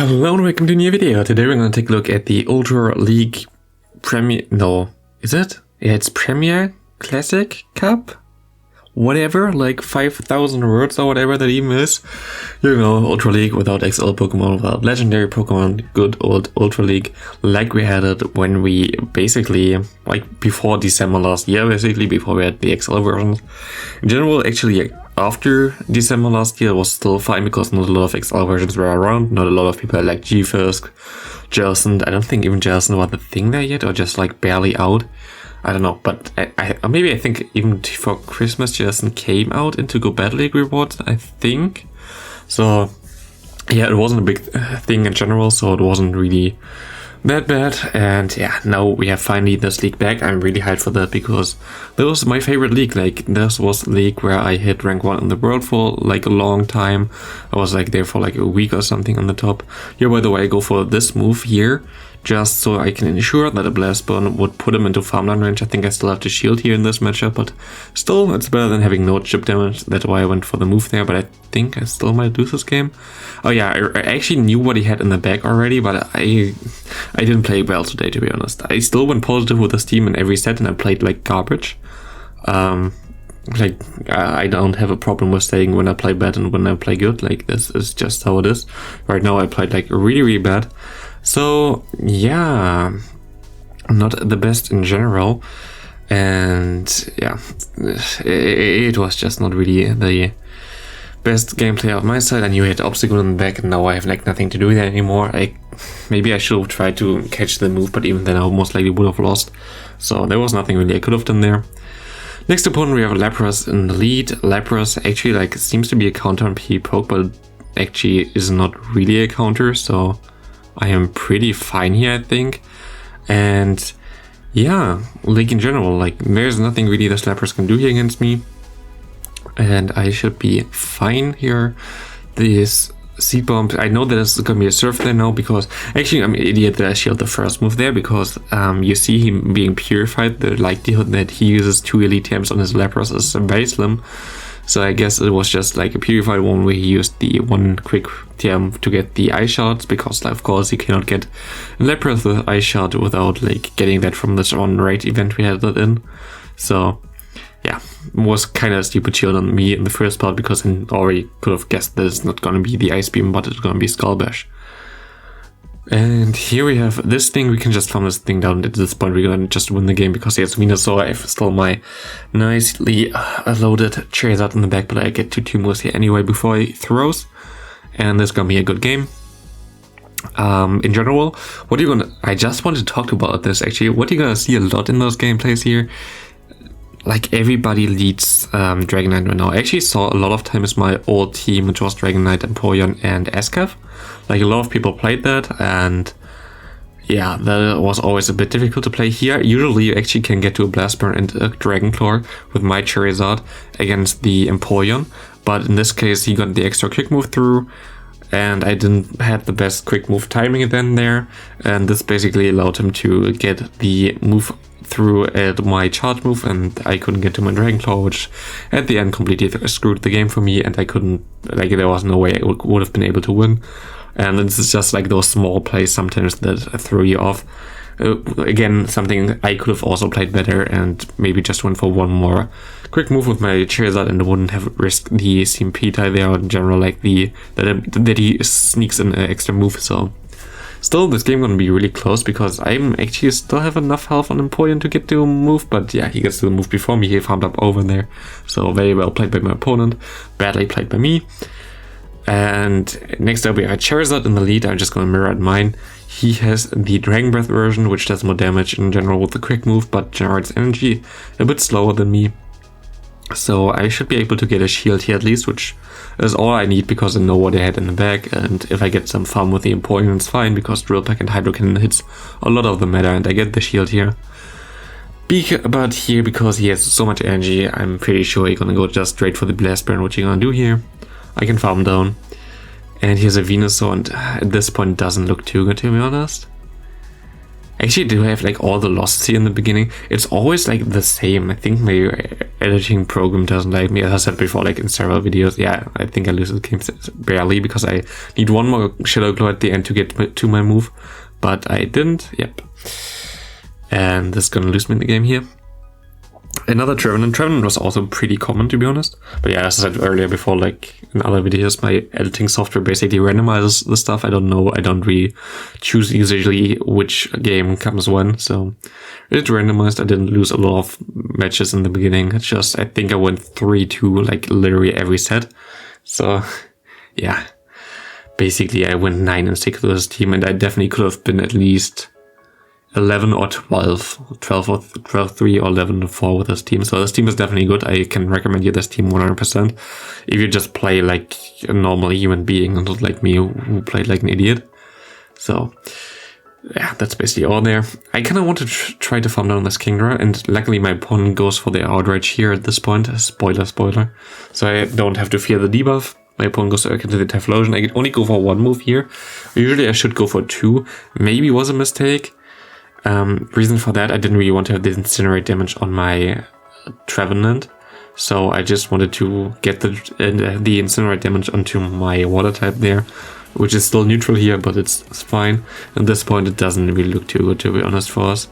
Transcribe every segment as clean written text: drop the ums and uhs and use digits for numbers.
Hello and welcome to a new video. Today we're going to take a look at the Ultra League Premier... No, is it? Yeah, it's Premier Classic Cup? Whatever, like 5,000 words or whatever that even is. You know, Ultra League without XL Pokemon, without legendary Pokemon, good old Ultra League, like we had it when we basically, like before December last year, basically, before we had the XL versions. In general, actually, after December last year, it was still fine because not a lot of XL versions were around, not a lot of people had like G-Fisk, Jelson. I don't think even Jelson was the thing there yet, or just like barely out. I don't know, but I think even for Christmas Jelson came out into Go Battle League rewards, I think. So yeah, it wasn't a big thing in general, so it wasn't really that bad. And yeah, now we have finally this league back. I'm really hyped for that because that was my favorite league. Like, this was a league where I hit rank 1 in the world for like a long time. I was like there for like a week or something on the top. Here, by the way, I go for this move here, just so I can ensure that a Blast Burn would put him into farmland range. I think I still have to shield here in this matchup, but still, it's better than having no chip damage. That's why I went for the move there, but I think I still might lose this game. Oh yeah, I actually knew what he had in the bag already, but I didn't play well today, to be honest. I still went positive with this team in every set, and I played like garbage. I don't have a problem with saying when I play bad and when I play good. Like, this is just how it is. Right now I played like really, really bad. So yeah, not the best in general, and yeah, it was just not really the best gameplay on my side. I knew I had obstacle in the back, and now I have like nothing to do there anymore. Maybe I should have tried to catch the move, but even then I most likely would have lost. So there was nothing really I could have done there. Next opponent, we have Lapras in the lead. Lapras actually like seems to be a counter on P poke, but actually is not really a counter, so I am pretty fine here, I think. And yeah, like in general, like there's nothing really the Lapras can do here against me, and I should be fine here. This Seed Bomb, I know that it's gonna be a surf there now, because actually I'm an idiot that I shielded the first move there, because you see him being purified. The likelihood that he uses 2 elite TMs on his Lapras is very slim. So I guess it was just like a purified one where he used the 1 quick TM to get the Ice Shots, because of course you cannot get Lapras with Ice Shot without like getting that from this on raid event we had that in. So yeah, it was kind of a stupid shield on me in the first part, because I already could have guessed that it's not going to be the Ice Beam, but it's going to be Skull Bash. And here we have this thing. We can just farm this thing down. At this point we're gonna just win the game, because he has Venusaur. I have still my nicely loaded Charizard in the back, but I get 2 moves here anyway before he throws, and this is gonna be a good game. In general, what are you gonna... I just wanted to talk about this actually. What you're gonna see a lot in those gameplays here, like everybody leads Dragonite right now. I actually saw a lot of times my old team, which was Dragonite, Empoleon, and Escav. Like, a lot of people played that, and yeah, that was always a bit difficult to play here. Usually you actually can get to a Blast Burn and a Dragon Claw with my Charizard against the Empoleon, but in this case he got the extra quick move through, and I didn't have the best quick move timing then there, and this basically allowed him to get the move through at my charge move, and I couldn't get to my Dragon Claw, which at the end completely screwed the game for me, and I couldn't, like, there was no way I would have been able to win. And this is just like those small plays sometimes that throw you off. Again, something I could have also played better, and maybe just went for one more quick move with my Charizard, and wouldn't have risked the CMP tie there, or in general, like that he sneaks in an extra move. So still, this game gonna be really close, because I'm actually still have enough health on Empoleon to get to a move, but yeah, he gets to the move before me. He farmed up over there, so very well played by my opponent, badly played by me. And next up we have Charizard in the lead. I'm just gonna mirror at mine. He has the Dragon Breath version, which does more damage in general with the quick move, but generates energy a bit slower than me. So I should be able to get a shield here at least, which is all I need, because I know what I had in the bag, and if I get some farm with the Empoleon, it's fine, because Drill Peck and Hydro Cannon hits a lot of the meta, and I get the shield here. But here, because he has so much energy, I'm pretty sure he's gonna go just straight for the Blast Burn, which he's gonna do here. I can farm down, and here's a Venusaur, and at this point it doesn't look too good, to be honest. Actually, do have like all the losses here in the beginning. It's always like the same. I think my editing program doesn't like me. As I said before, like in several videos. Yeah, I think I lose the game barely because I need one more Shadow Claw at the end to get to my move. But I didn't. Yep. And this is gonna lose me in the game here. Another Trevenant. Trevenant was also pretty common, to be honest. But yeah, as I said earlier before, like in other videos, my editing software basically randomizes the stuff. I don't know. I don't really choose usually which game comes when. So it's randomized. I didn't lose a lot of matches in the beginning. It's just, I think I went 3-2 like literally every set. So yeah, basically I went 9-6 with this team, and I definitely could have been at least 11 or 12 or 12-3 or 11-4 with this team. So this team is definitely good. I can recommend you this team 100%. If you just play like a normal human being and not like me who played like an idiot. So yeah, that's basically all there. I kind of want to try to farm down this Kingdra, and luckily my opponent goes for the outrage here at this point. Spoiler. So I don't have to fear the debuff. My opponent goes into the Typhlosion. I can only go for one move here. Usually I should go for two. Maybe was a mistake. Reason for that, I didn't really want to have the incinerate damage on my Trevenant, so I just wanted to get the incinerate damage onto my water type there, which is still neutral here, but it's fine. At this point it doesn't really look too good, to be honest, for us.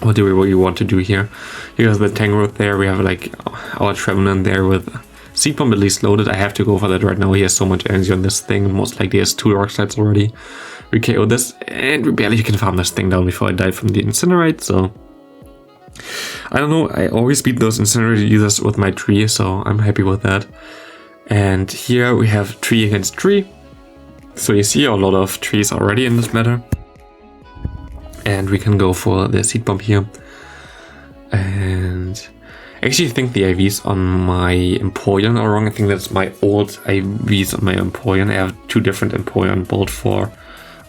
What do we really want to do here? Here's the Tangrowth there, we have like our Trevenant there with Seed Bomb at least loaded. I have to go for that right now. He has so much energy on this thing, most likely he has 2 Rock Slides already. We KO this, and we barely can farm this thing down before I die from the Incinerate, so I don't know, I always beat those Incinerate users with my tree, so I'm happy with that. And here we have tree against tree, so you see a lot of trees already in this matter. And we can go for the Seed Bomb here. And I actually think the IVs on my Empoleon are wrong. I think that's my old IVs on my Empoleon. I have 2 different Empoleon built for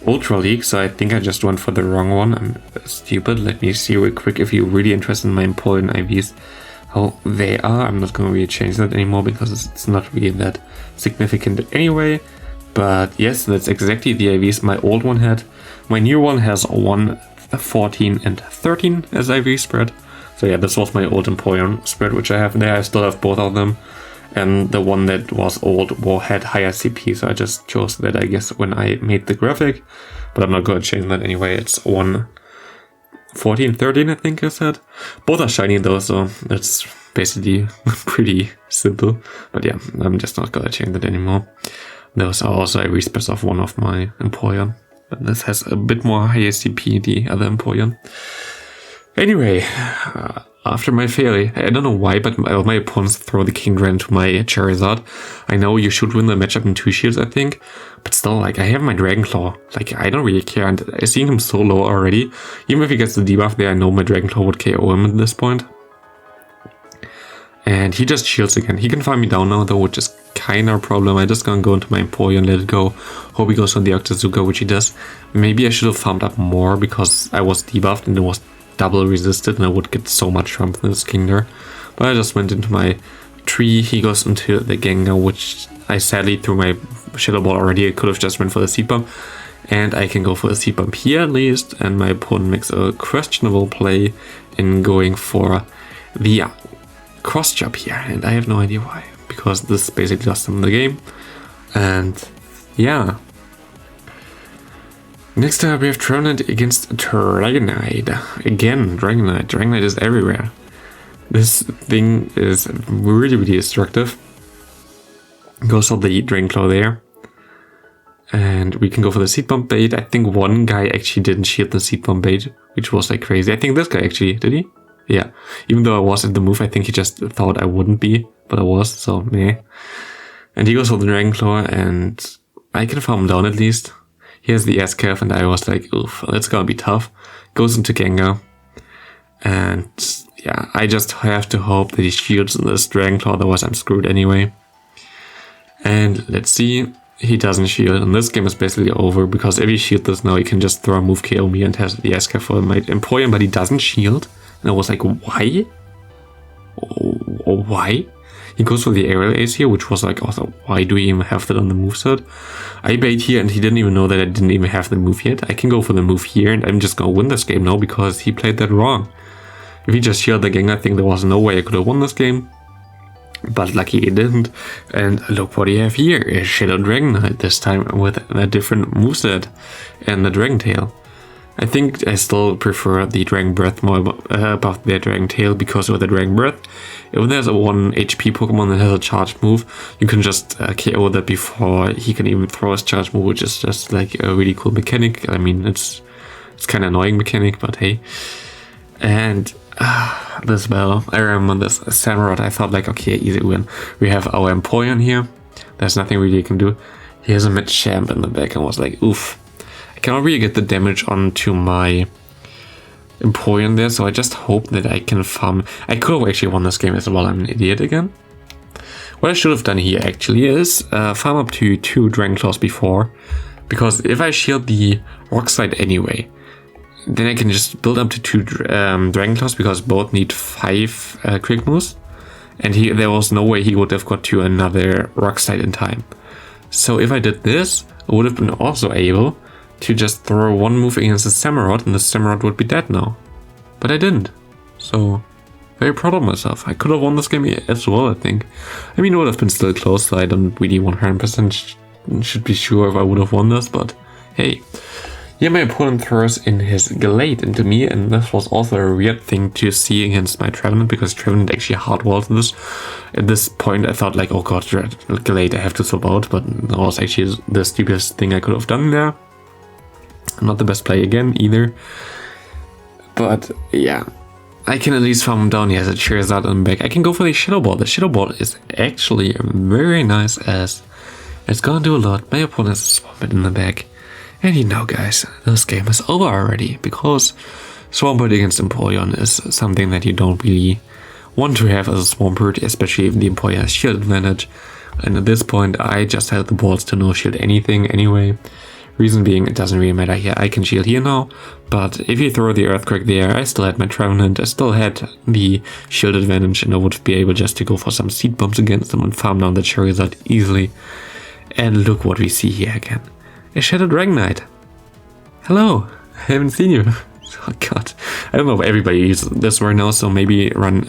Ultra League, so I think I just went for the wrong one. I'm stupid. Let me see real quick if you're really interested in my Empoleon IVs, how they are. I'm not going to really change that anymore because it's not really that significant anyway. But yes, that's exactly the IVs my old one had. My new one has 1, 14 and 13 as IV spread. So yeah, this was my old Empoleon spread, which I have there. I still have both of them. And the one that was old had higher CP, so I just chose that, I guess, when I made the graphic. But I'm not going to change that anyway. It's 1, 14, 13, I think I said. Both are shiny though, so that's basically pretty simple. But yeah, I'm just not going to change that anymore. Those are also a respace of one of my Empoleon. But this has a bit more higher CP, the other Empoleon. Anyway, after my failure, I don't know why, but my opponents throw the Kingdra into my Charizard. I know you should win the matchup in 2 shields, I think, but still, like, I have my Dragon Claw. Like, I don't really care, and I see him so low already. Even if he gets the debuff there, I know my Dragon Claw would KO him at this point. And he just shields again. He can farm me down now, though, which is kind of a problem. I'm just gonna go into my Empoleon and let it go. Hope he goes on the Octazooka, which he does. Maybe I should have farmed up more because I was debuffed and it was double resisted and I would get so much from this Kingdra. But I just went into my tree. He goes into the Gengar, which I sadly threw my Shadow Ball already. I could have just went for the Seed Bomb. And I can go for the Seed Bomb here at least. And my opponent makes a questionable play in going for the cross jump here. And I have no idea why. Because this basically lost him the game. And yeah. Next up we have Trevenant against Dragonite. Again, Dragonite. Dragonite is everywhere. This thing is really, really destructive. Goes for the Dragon Claw there. And we can go for the Seed Bomb bait. I think one guy actually didn't shield the Seed Bomb bait, which was like crazy. I think this guy actually, did he? Yeah. Even though I was in the move, I think he just thought I wouldn't be, but I was, so meh. And he goes for the Dragon Claw, and I can farm him down at least. He has the S-Curve, and I was like, oof, that's gonna be tough. Goes into Gengar. And yeah, I just have to hope that he shields this Dragon Claw, otherwise I'm screwed anyway. And let's see, he doesn't shield, and this game is basically over, because if he shields this now, he can just throw a move KO me and has the S-Curve for my Empoleon, but he doesn't shield. And I was like, why? Oh, why? He goes for the aerial ace here, which was like, also, why do we even have that on the moveset? I bait here and he didn't even know that I didn't even have the move yet. I can go for the move here and I'm just gonna win this game now because he played that wrong. If he just shielded the gang, I think there was no way I could have won this game. But lucky he didn't. And look what you have here, a Shadow Dragon Knight, this time with a different moveset and the Dragon Tail. I think I still prefer the Dragon Breath more above the Dragon Tail, because with the Dragon Breath, if there's a 1 HP Pokemon that has a charge move, you can just KO that before he can even throw his charge move, which is just like a really cool mechanic. I mean, it's kind of annoying mechanic, but hey. And this battle, I remember this Samurott, I thought like, okay, easy win. We have our Empoleon here, there's nothing really you can do. He has a Machamp in the back and was like, oof. I cannot really get the damage onto my Empoleon there, so I just hope that I can farm. I could have actually won this game as well, I'm an idiot again. What I should have done here actually is farm up to 2 Dragon Claws before, because if I shield the Rock Slide anyway, then I can just build up to 2 Dragon Claws, because both need 5 quick moves, and there was no way he would have got to another Rock Slide in time. So if I did this, I would have been also able to just throw 1 move against the Samurott, and the Samurott would be dead now. But I didn't. So, very proud of myself. I could have won this game as well, I think. I mean, it would have been still close, so I don't really 100% should be sure if I would have won this, but hey. Here my opponent throws in his Gallade into me, and this was also a weird thing to see against my Trevenant, because Trevenant actually hardwalled this. At this point I thought like, oh god, Gallade, I have to swap out, but that was actually the stupidest thing I could have done there. Not the best play again either. But yeah, I can at least farm him down. He has a Charizard on the back. I can go for the Shadow Ball. The Shadow Ball is actually very nice, as it's gonna do a lot. My opponent has a Swampert in the back. And you know guys, this game is over already, because Swampert against Empoleon is something that you don't really want to have as a Swampert, especially if the Empoleon has shield advantage. And at this point I just had the balls to no shield anything anyway. Reason being, it doesn't really matter here, I can shield here now, but if you throw the Earthquake there, I still had my Trevenant, I still had the shield advantage, and I would be able just to go for some Seed Bombs against them and farm down the Charizard easily. And look what we see here again. A Shadow Dragon Knight. Hello, I haven't seen you. Oh god. I don't know if everybody uses this right now, so maybe run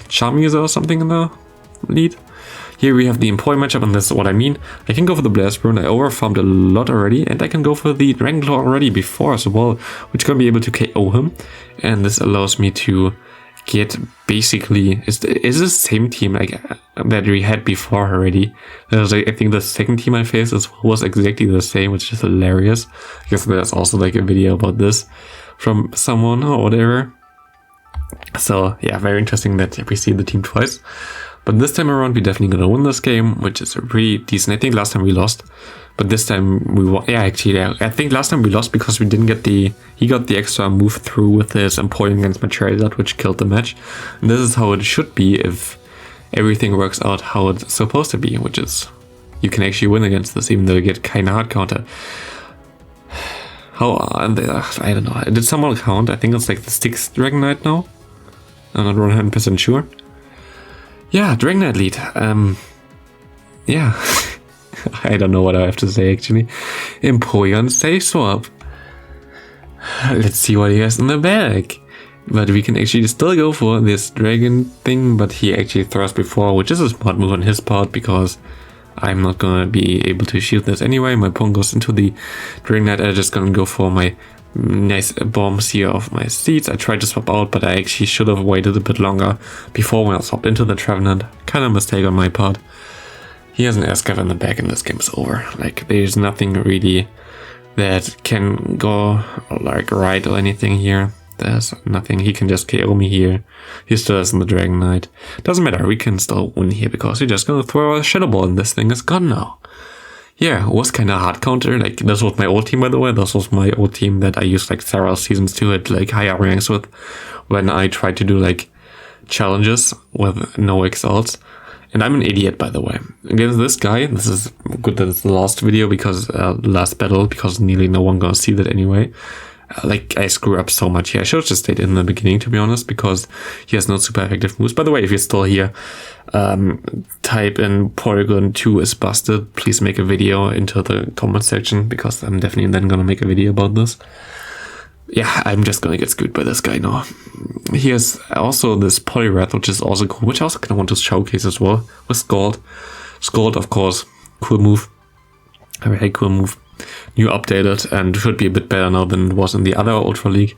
Charm User or something in the lead. Here we have the Empoleon matchup, and this is what I mean. I can go for the Blast Burn, I overfarmed a lot already, and I can go for the Dragon Claw already before as well, which can be able to KO him. And this allows me to get basically, is the same team like that we had before already. That was, I think the second team I faced was exactly the same, which is hilarious. I guess there's also like a video about this from someone or whatever. So yeah, very interesting that we see the team twice. But this time around we're definitely gonna win this game, which is really decent. I think last time we lost, but this time we won. Yeah, actually, yeah. I think last time we lost because we didn't get he got the extra move through with his Empoleon against my Charizard, which killed the match. And this is how it should be if everything works out how it's supposed to be, which is you can actually win against this, even though you get kind of hard counter. How I don't know. Did someone count? I think it's like the 6th Dragon Knight now. I'm not 100% sure. Yeah, Dragon Knight lead. Yeah. I don't know what I have to say actually. Empoleon safe swap. Let's see what he has in the bag. But we can actually still go for this dragon thing, but he actually thrust before, which is a smart move on his part, because I'm not gonna be able to shield this anyway. My pawn goes into the Dragon Knight. I'm just gonna go for my nice bombs here of my seeds. I tried to swap out, but I actually should have waited a bit longer before when I swapped into the Trevenant. Kind of mistake on my part. He has an Escav in the back and this game is over. Like, there's nothing really that can go like right or anything here. There's nothing. He can just KO me here. He still has the Dragon Knight. Doesn't matter, we can still win here because we're just gonna throw a Shadow Ball and this thing is gone now. Yeah, it was kind of hard counter. Like, this was my old team, by the way. This was my old team that I used like several seasons to hit like higher ranks with when I tried to do like challenges with no exalts. And I'm an idiot, by the way. Against this guy, this is good that it's the last video because last battle, because nearly no one gonna see that anyway. like, I screw up so much here. I should have just stayed in the beginning, to be honest, because he has no super effective moves. By the way, if you're still here, type in Polygon 2 is busted. Please make a video into the comment section, because I'm definitely then gonna make a video about this. Yeah, I'm just gonna get screwed by this guy now. He has also this Poliwrath, which is also cool, which I also kind of want to showcase as well, with Scald. Scald, of course, cool move. A very cool move. New updated, and should be a bit better now than it was in the other Ultra League.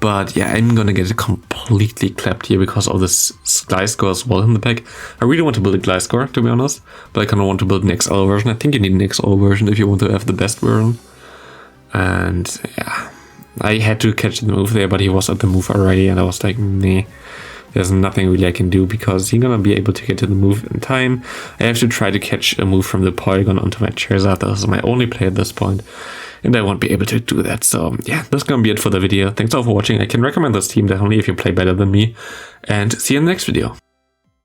But yeah, I'm gonna get it completely clapped here because of this Gliscor as well in the pack. I really want to build a Gliscor, to be honest, but I kind of want to build an XL version. I think you need an XL version if you want to have the best version. And yeah, I had to catch the move there, but he was at the move already, and I was like, nah, there's nothing really I can do because he's gonna be able to get to the move in time. I have to try to catch a move from the Polygon onto my Charizard. This is my only play at this point, and I won't be able to do that. So yeah, that's gonna be it for the video. Thanks all for watching. I can recommend this team definitely if you play better than me, and see you in the next video.